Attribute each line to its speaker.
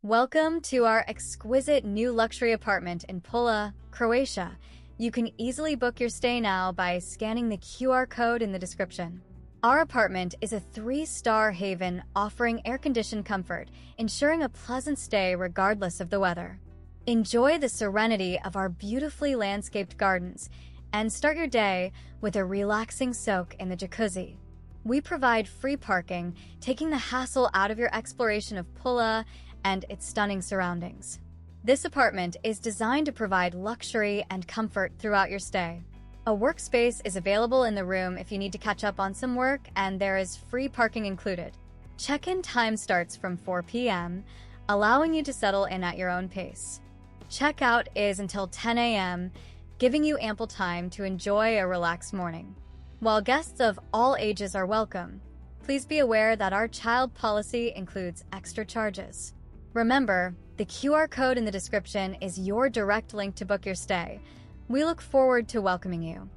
Speaker 1: Welcome to our exquisite new luxury apartment in Pula, Croatia. You can easily book your stay now by scanning the QR code in the description. Our apartment is a 3-star haven offering air-conditioned comfort, ensuring a pleasant stay regardless of the weather. Enjoy the serenity of our beautifully landscaped gardens and start your day with a relaxing soak in the jacuzzi. We provide free parking, taking the hassle out of your exploration of Pula and its stunning surroundings. This apartment is designed to provide luxury and comfort throughout your stay. A workspace is available in the room if you need to catch up on some work, and there is free parking included. Check-in time starts from 4 p.m., allowing you to settle in at your own pace. Checkout is until 10 a.m., giving you ample time to enjoy a relaxed morning. While guests of all ages are welcome, please be aware that our child policy includes extra charges. Remember, the QR code in the description is your direct link to book your stay. We look forward to welcoming you.